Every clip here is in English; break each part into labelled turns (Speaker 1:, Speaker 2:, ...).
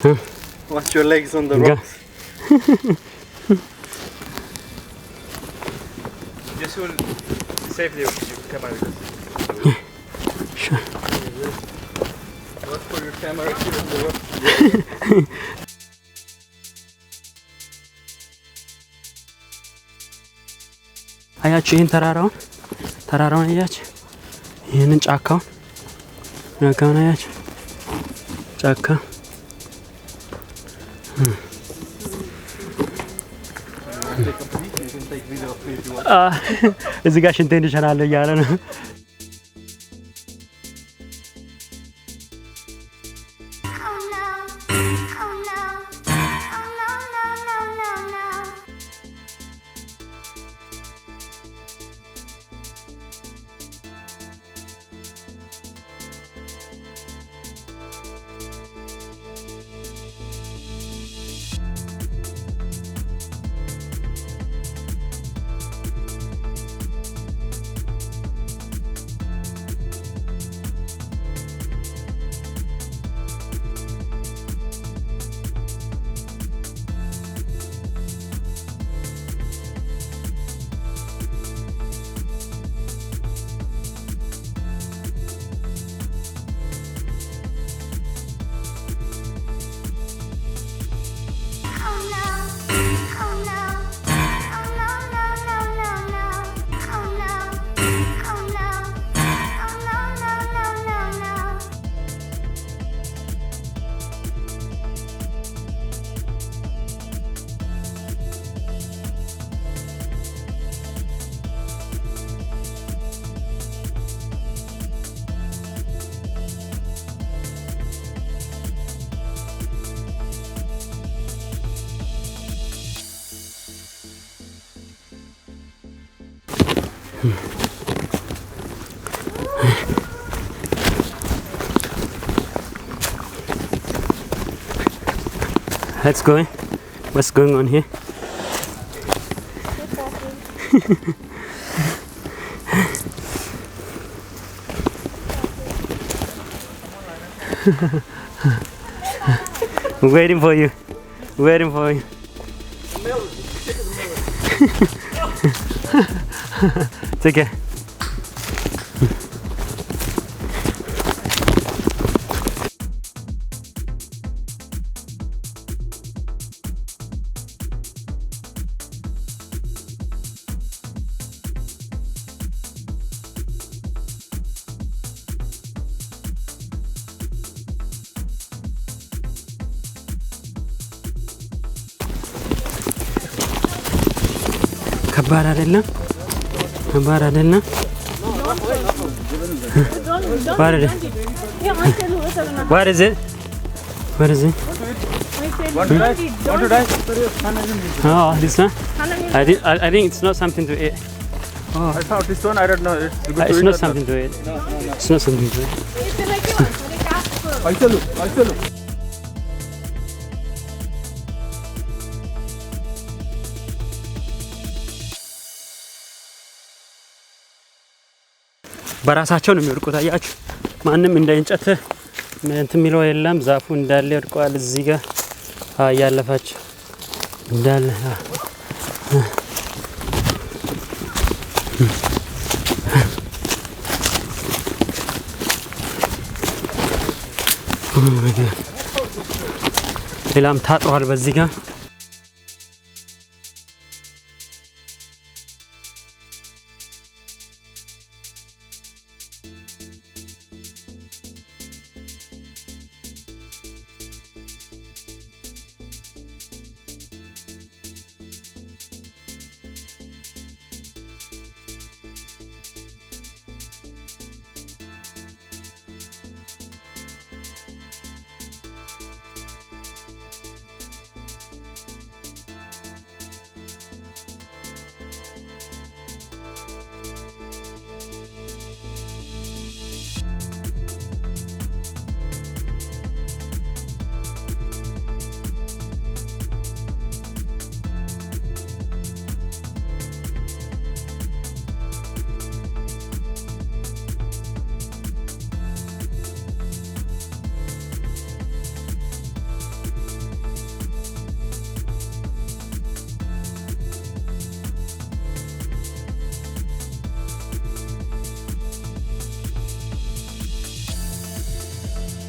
Speaker 1: Huh?
Speaker 2: Watch your legs on the rocks. Just hold safely with your camera.
Speaker 1: Sure.
Speaker 2: Watch for your camera here on the rock.
Speaker 1: አያችሁ ይሄን ተራራውን አያችሁ? ይሄንን ጫካውን አያችሁ? ጫካ እዚህ ጋር ሽንቴን እሸናለሁ እያለ ነው። Let's go. What's going on here? Waiting for you. Take care. ከባድ አይደለም? What is it?
Speaker 2: Want to die?
Speaker 1: Oh, this one? I think it's not something to eat.
Speaker 2: Oh, I thought this one, I don't know. It's good to
Speaker 1: It's
Speaker 2: eat
Speaker 1: not
Speaker 2: or
Speaker 1: something to eat. It's not something to eat.
Speaker 2: I tell you.
Speaker 1: በራሳቸው ነው የሚወድቁት። አያችሁ? ማንም እንደ እንጨት እንትን የሚለው የለም። ዛፉ እንዳለ ወድቋል። እዚህ ጋር ያለፋችሁ እንዳለ ሌላም ታጥሯል በዚህ ጋር።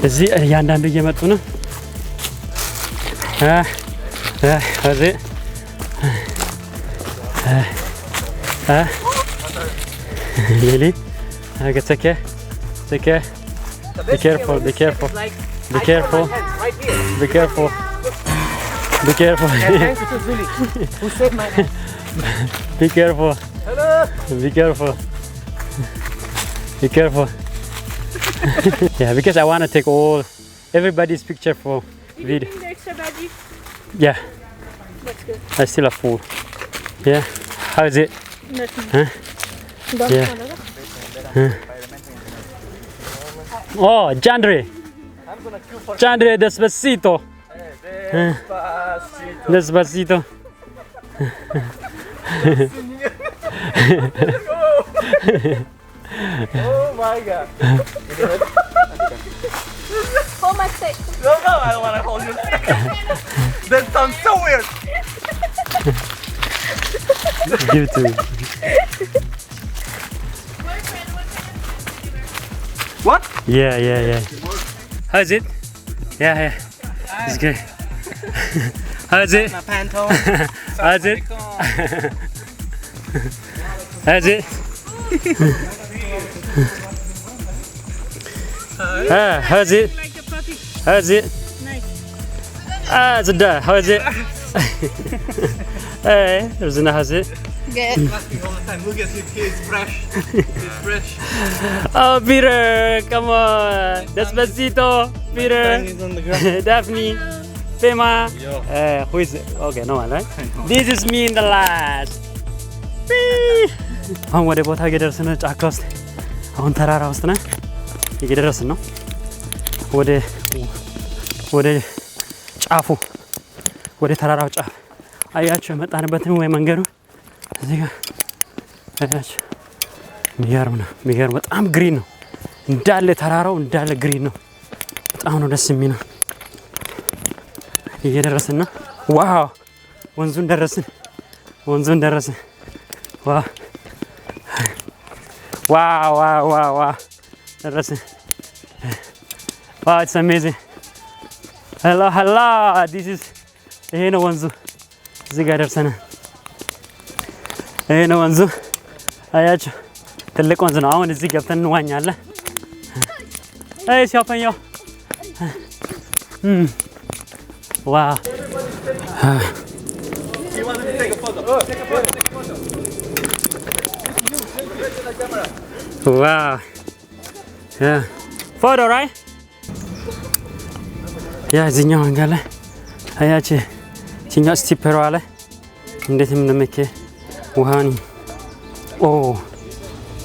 Speaker 1: እዚህ እያንዳንዱ እየመጡ ነው። እዚህ Lily, take care. Take care. Be careful. Be careful. Be careful. Be careful. Be careful.
Speaker 3: Thanks to Julie, who saved my life.
Speaker 1: Be careful.
Speaker 3: Hello.
Speaker 1: Be careful. Be careful. Yeah, because I want to take everybody's picture for video.
Speaker 4: The extra baggie.
Speaker 1: Yeah,
Speaker 4: That's good.
Speaker 1: I still have full. Yeah, how is it?
Speaker 4: Nothing.
Speaker 1: Huh?
Speaker 4: Don't
Speaker 1: Yeah.
Speaker 4: wanna look.
Speaker 1: Oh, Jandre.
Speaker 2: I'm gonna queue for
Speaker 1: Jandre, despacito.
Speaker 2: Despacito.
Speaker 1: Despacito.
Speaker 2: Oh my god.
Speaker 4: Hold my stick.
Speaker 2: No, I don't wanna hold you. That sounds so weird.
Speaker 1: Give it to me.
Speaker 2: What?
Speaker 1: Yeah. How is it? Yeah. It's good. How is it?
Speaker 3: My pantone.
Speaker 1: How is it? How is it? How is it?
Speaker 4: Like the puppy.
Speaker 1: How is it?
Speaker 4: Nice.
Speaker 1: It's done. How is it? Hey, there's enough. How's it?
Speaker 4: Good.
Speaker 2: Laughing all the time. Look at him. He's fresh. He's fresh.
Speaker 1: Oh, Peter, come on. Despacito, Peter,
Speaker 2: He's on the ground.
Speaker 1: Daphne, Fema.
Speaker 2: Yo.
Speaker 1: Who is it? Okay, no one, right? This is me in the last. አሁን ወደ ቦታ እየደረስን ነው። ጫካ ውስጥ አሁን ተራራ ውስጥ ነን እየደረስን ነው። ወደ ጫፉ ወደ ተራራው ጫፍ አያችሁ የመጣንበትን ወይ መንገዱ እዚህ ጋር አያችሁ። የሚገርም ነው። የሚገርም በጣም ግሪን ነው እንዳለ ተራራው እንዳለ ግሪን ነው። በጣም ነው ደስ የሚለው። እየደረስን ነው። ዋው ወንዙን ደረስን። ዋው ደረስን። ዋው it's amazing. hello this is ይሄ ነው ወንዙ። እዚህ ጋር ደርሰናል። ይሄ ነው ወንዙ አያችሁ፣ ትልቅ ወንዝ ነው። አሁን እዚህ ገብተን እንዋኛለን። አይ ሲያፈኛው ዋው
Speaker 2: He wanted to take a photo. Oh, take a photo.
Speaker 1: ዋው ፎቶ right ያ እዚህኛው መንገድ ላይ አያችሁ እዚህኛው ስቲፐሯ ላይ እንዴት እንደምትሄድ ውሃን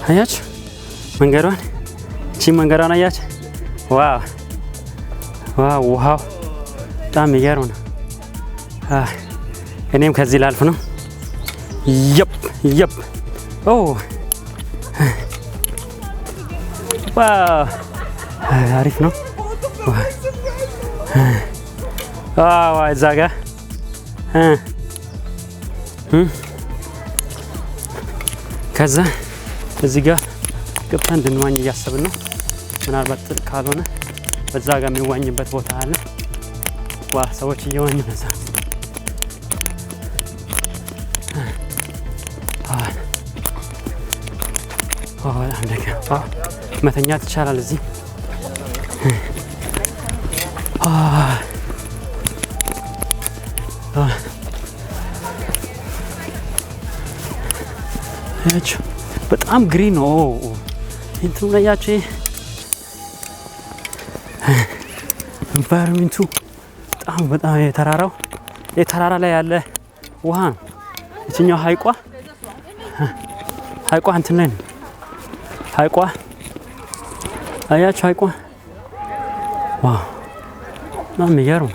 Speaker 1: አያችሁ መንገዷን መንገዷን አያችሁ። ዋው ውሃው በጣም የሚገርም ነው። እኔም ከዚህ ላልፍ ነው። yep ዋው አሪፍ ነው። ዋው እዛ ጋር ከዛ እዚህ ጋር ገብተን እንድንዋኝ እያሰብን ነው። ምናልባት ጥልቅ ካልሆነ በዛ ጋር የሚዋኝበት ቦታ አለ። ዋው ሰዎች እየዋኙ ነው። መተኛት ይቻላል እዚህ። በጣም ግሪን ነው እንትኑ ላይ ያቺ ኢንቫይሮንመንቱ በጣም የተራራ ላይ ያለ ውሃ ነው። እኛው ሀይቋ እንትን ላይ ነው። ሀይቋ አያችሁ ሀይቋ ዋው በጣም የሚገርም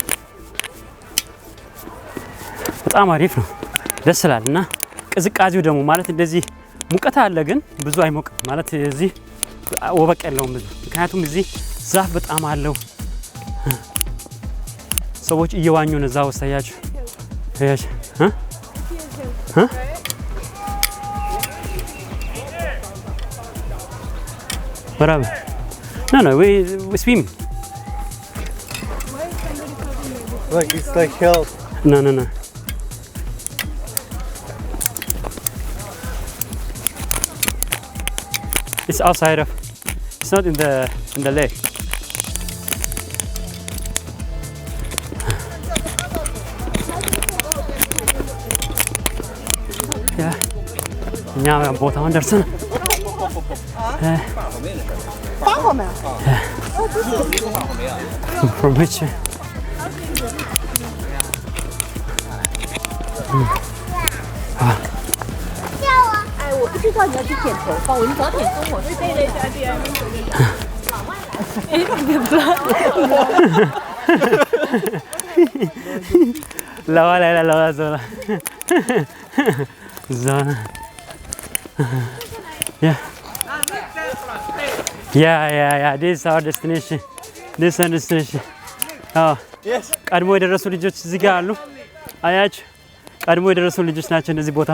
Speaker 1: በጣም አሪፍ ነው። ደስ ይላል እና ቅዝቃዜው ደግሞ ማለት እንደዚህ ሙቀት አለ ግን ብዙ አይሞቅም ማለት እዚህ ወበቅ የለውም ብዙ። ምክንያቱም እዚህ ዛፍ በጣም አለው። ሰዎች እየዋኙ ነው እዛ ውስጥ አያችሁ። Whatever. No, we swim.
Speaker 3: Look, it's like hills.
Speaker 1: No. It's outside of. It's not in the lake. Yeah. እኛ ቦታውን ደርሰን From which? Lawa Zola. Zona. Yeah. This is our destination. This is our destination. Oh.
Speaker 3: Yes.
Speaker 1: ቀድሞ የደረሱ ልጆች እዚህ ጋር አሉ። አያችሁ? ቀድሞ የደረሱ ልጆች ናቸው እዚህ ቦታ።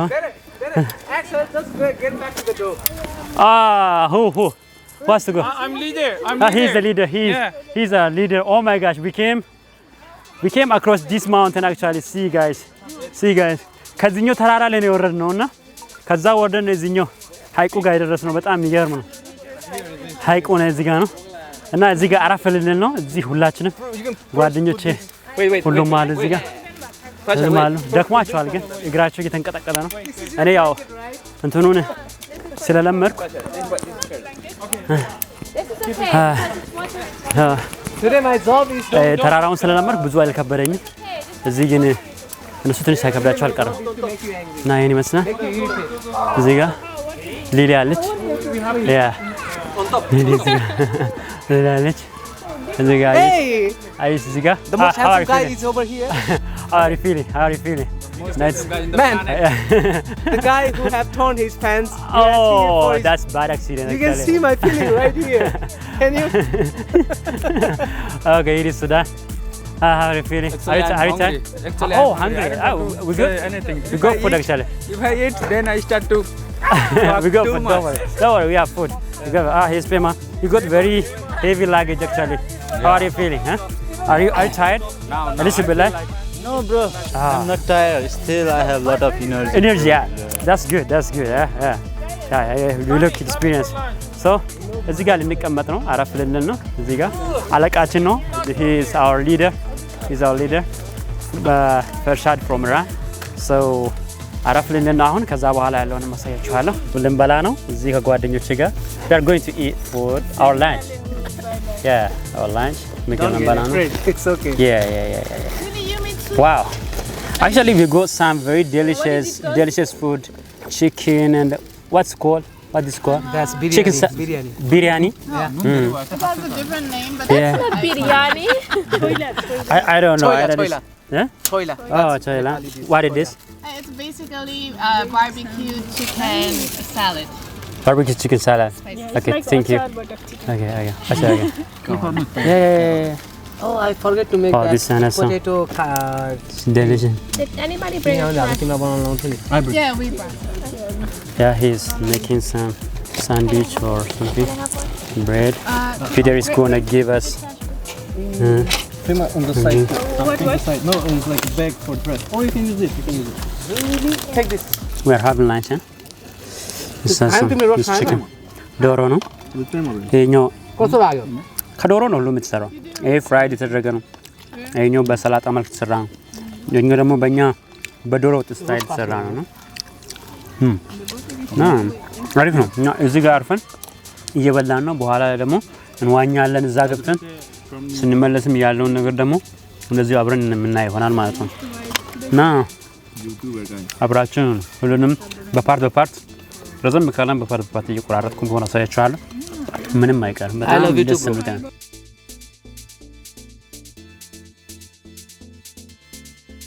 Speaker 3: Axel, let's get back to the door.
Speaker 1: Who? What's to go?
Speaker 2: I'm leader.
Speaker 1: He's the leader. He's a leader. Oh my gosh, we came across this mountain actually. See guys. ከዚህኛው ተራራ ላይ ነው የወረድነውና ከዛ ወርደን እዚህኛው ሐይቁ ጋር የደረስነው በጣም የሚገርም ነው። ሐይቁ ነው እዚህ ጋር ነው እና እዚህ ጋር አረፈልልን ነው። እዚህ ሁላችንም ጓደኞቼ ሁሉም አሉ እዚህ ጋር ተማሉ። ደክሟቸዋል ግን እግራቸው እየተንቀጠቀጠ ነው። እኔ ያው እንትኑን ስለለመድኩ
Speaker 3: Today my job is
Speaker 1: ተራራውን ስለለመድኩ ብዙ አልከበደኝም። እዚህ ግን እነሱ ትንሽ ሳይከብዳቸው አልቀረም እና ይሄን ይመስላል። እዚህ ጋር ሊሊ አለች። ሊሊ አለች። እዚህ ጋር አይስ እዚህ ጋር
Speaker 3: the most handsome guy is over here.
Speaker 1: How are you feeling? Nice.
Speaker 3: Man, the guy who have torn his pants.
Speaker 1: Oh, that's bad accident.
Speaker 3: You can see my feeling right here. Can you?
Speaker 1: Okay, it is Sudan. How are you feeling?
Speaker 2: Actually,
Speaker 1: are you tired?
Speaker 2: Actually,
Speaker 1: Oh,
Speaker 2: I'm
Speaker 1: hungry.
Speaker 2: I don't
Speaker 1: We good?
Speaker 2: anything.
Speaker 1: We go food actually.
Speaker 2: If I eat, then I start to
Speaker 1: We go
Speaker 2: too
Speaker 1: food.
Speaker 2: much.
Speaker 1: Don't worry. We have food. We go. Here's Pema. You got very heavy luggage actually. How are you feeling? Huh? Are you tired?
Speaker 2: Now,
Speaker 1: A little bit like?
Speaker 5: No, bro. I'm not tired. Still, I have a lot of energy.
Speaker 1: Energy. Yeah. That's good. Yeah. You look experienced. So, እዚህ ጋር ልንቀመጥ ነው። አረፍ ልንል ነው። እዚህ ጋር አለቃችን ነው። He is our leader. Farshad from Iran. So, አረፍ ልንል ነው አሁን። ከዛ በኋላ ያለውን ማሳያችኋለሁ። ልንበላ ነው እዚህ ከጓደኞቼ ጋር. We are going to eat food, our lunch. Yeah, our lunch.
Speaker 3: Don't get afraid. It's okay.
Speaker 1: Yeah. Wow. Actually, we got some very delicious food. Chicken and what is called?
Speaker 3: That's biryani.
Speaker 1: Chicken biryani.
Speaker 3: Yeah.
Speaker 4: It has a different name, but that's not biryani.
Speaker 1: I don't know.
Speaker 3: Choila.
Speaker 1: Yeah?
Speaker 3: Choila.
Speaker 1: Oh, choila. What is this?
Speaker 4: It's basically barbecue chicken salad.
Speaker 1: Barbecue chicken salad. Okay, thank you. Okay. Yeah.
Speaker 3: Oh, I forget to make
Speaker 1: Oh,
Speaker 3: that
Speaker 1: this one also.
Speaker 3: potato
Speaker 1: Delicious.
Speaker 4: Did anybody bring a Yeah, we brought.
Speaker 1: Yeah, he's making some sandwich or something. Bread. Peter is gonna give us.
Speaker 5: On the side. On the side. No, it's like a bag for bread. Or you can use this.
Speaker 3: Take this.
Speaker 1: We are having lunch, huh? This chicken. ዶሮ ነው ይሄኛው ከዶሮ ነው ሁሉ የምትሰራው። ይሄ ፍራይድ የተደረገ ነው። ይሄኛው በሰላጣ መልክ የተሰራ ነው። ይሄኛው ደግሞ በእኛ በዶሮ ወጥ ስታይል የተሰራ ነው። አሪፍ ነው። እና እዚህ ጋር አርፈን እየበላን ነው። በኋላ ደግሞ እንዋኛለን እዛ ገብተን ስንመለስም ያለውን ነገር ደግሞ እንደዚህ አብረን የምናይ ይሆናል ማለት ነው። እና አብራችን ሁሉንም በፓርት ረዘም ካለን በፓርት እየቆራረጥኩ ሆነ ሳያችኋለሁ። ምንም አይቀርም። በጣም ደስ የሚል